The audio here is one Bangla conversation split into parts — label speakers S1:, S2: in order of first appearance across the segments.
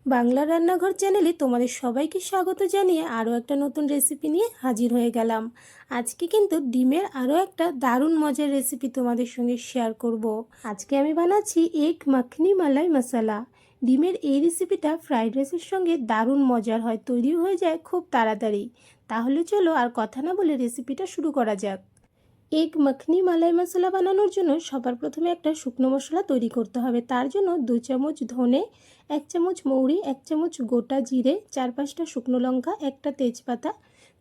S1: বাংলা রান্নাঘর চ্যানেলে তোমাদের সবাইকে স্বাগত জানিয়ে আরও একটা নতুন রেসিপি নিয়ে হাজির হয়ে গেলাম। আজকে কিন্তু ডিমের আরও একটা দারুণ মজার রেসিপি তোমাদের সঙ্গে শেয়ার করব। আজকে আমি বানাচ্ছি এগ মাখনি মালাই মশলা। ডিমের এই রেসিপিটা ফ্রাইড রাইসের সঙ্গে দারুণ মজার হয়, তৈরিও হয়ে যায় খুব তাড়াতাড়ি। তাহলে চলো আর কথা না বলে রেসিপিটা শুরু করা যাক। এগ মাখনি মালাই মশলা বানানোর জন্য সবার প্রথমে একটা শুকনো মশলা তৈরি করতে হবে। তার জন্য 2 চামচ ধনে, 1 চামচ মৌরি, 1 চামচ গোটা জিরে, 4-5টা শুকনো লঙ্কা, একটা তেজপাতা,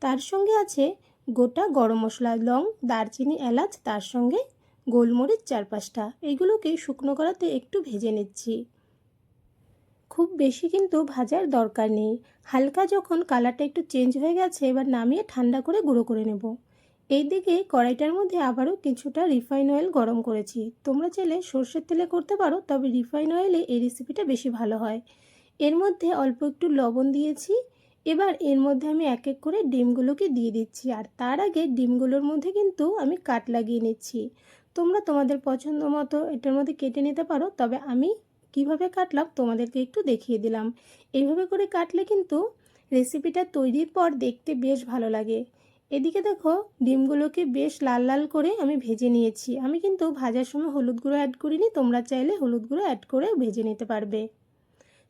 S1: তার সঙ্গে আছে গোটা গরম মশলা, লং, দারচিনি, এলাচ, তার সঙ্গে গোলমরিচ 4-5টা। এইগুলোকে শুকনো কড়াতে একটু ভেজে নিচ্ছি। খুব বেশি কিন্তু ভাজার দরকার নেই। হালকা যখন কালারটা একটু চেঞ্জ হয়ে গেছে, এবার নামিয়ে ঠান্ডা করে গুঁড়ো করে নেব। এইদিকে কড়াইটার মধ্যে আবারও কিছুটা রিফাইন অয়েল গরম করেছি। তোমরা চাইলে সর্ষের তেলে করতে পারো, তবে রিফাইন অয়েলে এই রেসিপিটা বেশি ভালো হয়। এর মধ্যে অল্প একটু লবণ দিয়েছি। এবার এর মধ্যে আমি এক এক করে ডিমগুলোকে দিয়ে দিচ্ছি, আর তার আগে ডিমগুলোর মধ্যে কিন্তু আমি কাট লাগিয়ে নিচ্ছি। তোমরা তোমাদের পছন্দ মতো এটার মধ্যে কেটে নিতে পারো, তবে আমি কিভাবে কাটলাম তোমাদেরকে একটু দেখিয়ে দিলাম। এইভাবে করে কাটলে কিন্তু রেসিপিটা তৈরির পর দেখতে বেশ ভালো লাগে। এদিকে দেখো, ডিমগুলোকে বেশ লাল লাল করে আমি ভেজে নিয়েছি। আমি কিন্তু ভাজার সময় হলুদ গুঁড়ো অ্যাড করিনি, তোমরা চাইলে হলুদ গুঁড়ো অ্যাড করে ভেজে নিতে পারবে।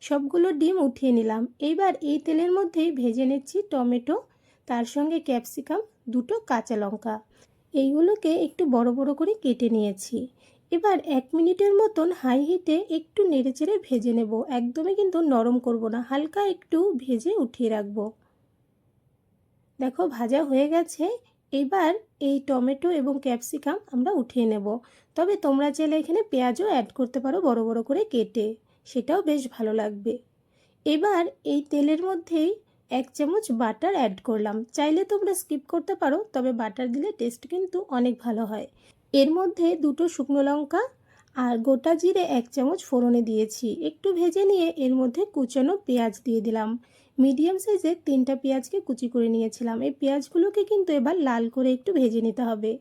S1: সবগুলো ডিম উঠিয়ে নিলাম। এইবার এই তেলের মধ্যেই ভেজে নিচ্ছি টমেটো, তার সঙ্গে ক্যাপসিকাম, 2টো কাঁচা লঙ্কা। এইগুলোকে একটু বড় বড় করে কেটে নিয়েছি। এবার 1 মিনিটের মতন হাই হিটে একটু নেড়েচেড়ে ভেজে নেব। একদমই কিন্তু নরম করব না, হালকা একটু ভেজে উঠিয়ে রাখবো। দেখো ভাজা হয়ে গেছে। এবার এই টমেটো এবং ক্যাপসিকাম আমরা উঠিয়ে নেব। তবে তোমরা চাইলে এখানে পেঁয়াজও অ্যাড করতে পারো বড় বড় করে কেটে, সেটাও বেশ ভালো লাগবে। এবার এই তেলের মধ্যেই 1 চামচ বাটার অ্যাড করলাম। চাইলে তোমরা স্কিপ করতে পারো, তবে বাটার দিলে টেস্ট কিন্তু অনেক ভালো হয়। এর মধ্যে 2টো শুকনো লঙ্কা আর গোটা জিরে 1 চামচ ফোড়নে দিয়েছি। একটু ভেজে নিয়ে এর মধ্যে কুচানো পেঁয়াজ দিয়ে দিলাম। মিডিয়াম সাইজের 3টা পেঁয়াজকে কুচি করে নিয়েছিলাম। এই পেঁয়াজগুলোকে কিন্তু এবার লাল করে একটু ভেজে নিতে হবে।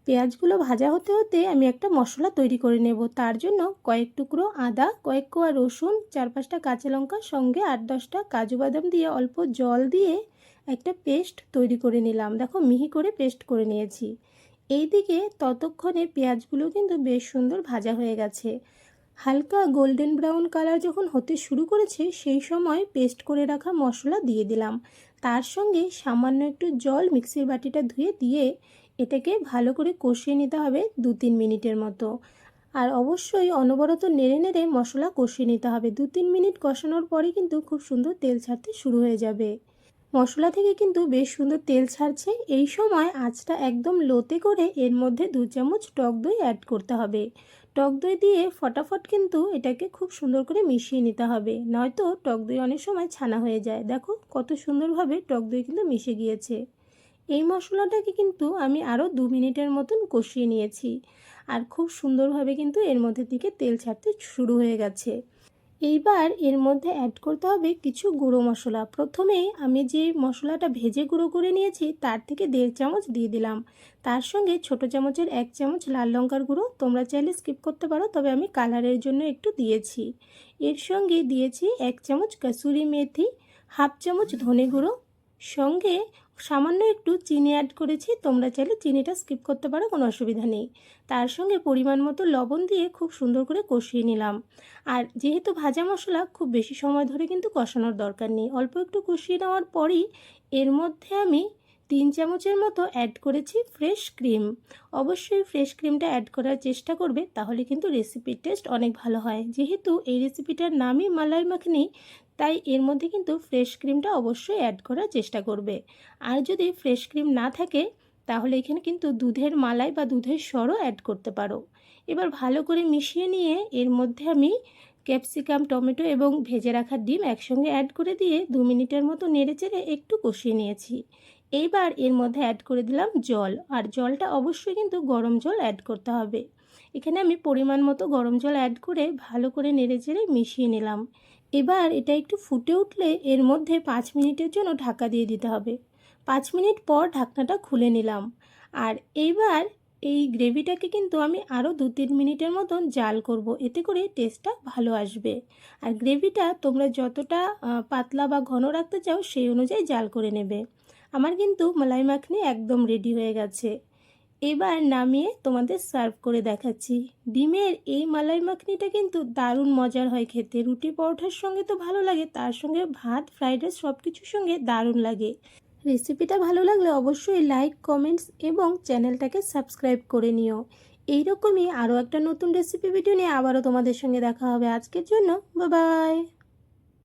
S1: পেঁয়াজগুলো ভাজা হতে হতে আমি একটা মশলা তৈরি করে নেব। তার জন্য কয়েক টুকরো আদা, কয়েক কোয়া রসুন, 4-5টা কাঁচা লঙ্কা, সঙ্গে 8-10টা কাজু বাদাম দিয়ে অল্প জল দিয়ে একটা পেস্ট তৈরি করে নিলাম। দেখো মিহি করে পেস্ট করে নিয়েছি। এইদিকে ততক্ষণে পেঁয়াজগুলো কিন্তু বেশ সুন্দর ভাজা হয়ে গেছে। হালকা গোল্ডেন ব্রাউন কালার যখন হতে শুরু করেছে, সেই সময় পেস্ট করে রাখা মশলা দিয়ে দিলাম। তার সঙ্গে সামান্য একটু জল মিক্সির বাটিটা ধুয়ে দিয়ে এটাকে ভালো করে কষিয়ে নিতে হবে 2-3 মিনিটের মতো। আর অবশ্যই অনবরত নেড়ে নেড়ে মশলা কষিয়ে নিতে হবে। 2-3 মিনিট কষানোর পরে কিন্তু খুব সুন্দর তেল ছাড়তে শুরু হয়ে যাবে। মশলা থেকে কিন্তু বেশ সুন্দর তেল ছাড়ছে। এই সময় আঁচটা একদম লোতে করে এর মধ্যে 2 চামচ টক দই অ্যাড করতে হবে। টক দই দিয়ে ফটাফট কিন্তু এটাকে খুব সুন্দর করে মিশিয়ে নিতে হবে, নয়তো টক দই অনেক সময় ছানা হয়ে যায়। দেখো কত সুন্দরভাবে টক দই কিন্তু মিশে গিয়েছে। এই মশলাটাকে কিন্তু আমি আরও 2 মিনিটের মতন কষিয়ে নিয়েছি, আর খুব সুন্দরভাবে কিন্তু এর মধ্যে থেকে তেল ছাড়তে শুরু হয়ে গেছে। এইবার এর মধ্যে অ্যাড করতে হবে কিছু গুঁড়ো মশলা। প্রথমে আমি যে মশলাটা ভেজে গুঁড়ো করে নিয়েছি তার থেকে 1.5 চামচ দিয়ে দিলাম। তার সঙ্গে ছোটো চামচের 1 চামচ লাল লঙ্কার গুঁড়ো, তোমরা চাইলে স্কিপ করতে পারো, তবে আমি কালারের জন্য একটু দিয়েছি। এর সঙ্গে দিয়েছি 1 চামচ কসুরি মেথি, 1/2 চামচ ধনে গুঁড়ো, সঙ্গে সামান্য একটু চিনি অ্যাড করেছি। তোমরা চাইলে চিনিটা স্কিপ করতে পারো, কোনো অসুবিধা নেই। তার সঙ্গে পরিমাণ মতো লবণ দিয়ে খুব সুন্দর করে কষিয়ে নিলাম। আর যেহেতু ভাজা মশলা, খুব বেশি সময় ধরে কিন্তু কষানোর দরকার নেই। অল্প একটু কষিয়ে নেওয়ার পরই এর মধ্যে আমি 3 চামচের মতো অ্যাড করেছি ফ্রেশ ক্রিম। অবশ্যই ফ্রেশ ক্রিমটা অ্যাড করার চেষ্টা করবে, তাহলে কিন্তু রেসিপির টেস্ট অনেক ভালো হয়। যেহেতু এই রেসিপিটার নামই মালাই মাখনি, তাই এর মধ্যে কিন্তু ফ্রেশ ক্রিমটা অবশ্যই অ্যাড করার চেষ্টা করবে। আর যদি ফ্রেশ ক্রিম না থাকে, তাহলে এখানে কিন্তু দুধের মালাই বা দুধের সরও অ্যাড করতে পারো। এবার ভালো করে মিশিয়ে নিয়ে এর মধ্যে আমি ক্যাপসিকাম, টমেটো এবং ভেজে রাখা ডিম একসঙ্গে অ্যাড করে দিয়ে 2 মিনিটের মতো নেড়েচেড়ে একটু কষিয়ে নিয়েছি। এইবার এর মধ্যে অ্যাড করে দিলাম জল, আর জলটা অবশ্যই কিন্তু গরম জল অ্যাড করতে হবে। এখানে আমি পরিমাণ মতো গরম জল অ্যাড করে ভালো করে নেড়েচেড়ে মিশিয়ে নিলাম। এবার এটা একটু ফুটে উঠলে এর মধ্যে 5 মিনিটের জন্য ঢাকা দিয়ে দিতে হবে। 5 মিনিট পর ঢাকনাটা খুলে নিলাম। আর এইবার এই গ্রেভিটাকে কিন্তু আমি আরও 2-3 মিনিটের মতন জাল করব, এতে করে টেস্টটা ভালো আসবে। আর গ্রেভিটা তোমরা যতটা পাতলা বা ঘন রাখতে চাও সেই অনুযায়ী জাল করে নেবে। আমার কিন্তু মালাই মাখনি একদম রেডি হয়ে গেছে। এবার নামিয়ে তোমাদের সার্ভ করে দেখাচ্ছি। ডিমের এই মালাই মাখনিটা কিন্তু দারুণ মজার হয় খেতে। রুটি পরোটার সঙ্গে তো ভালো লাগে, তার সঙ্গে ভাত, ফ্রাইড রাইস সব কিছুর সঙ্গে দারুণ লাগে। রেসিপিটা ভালো লাগলে অবশ্যই লাইক, কমেন্টস এবং চ্যানেলটাকে সাবস্ক্রাইব করে নিও। এইরকমই আরও একটা নতুন রেসিপি ভিডিও নিয়ে আবারও তোমাদের সঙ্গে দেখা হবে। আজকের জন্য বাই বাই।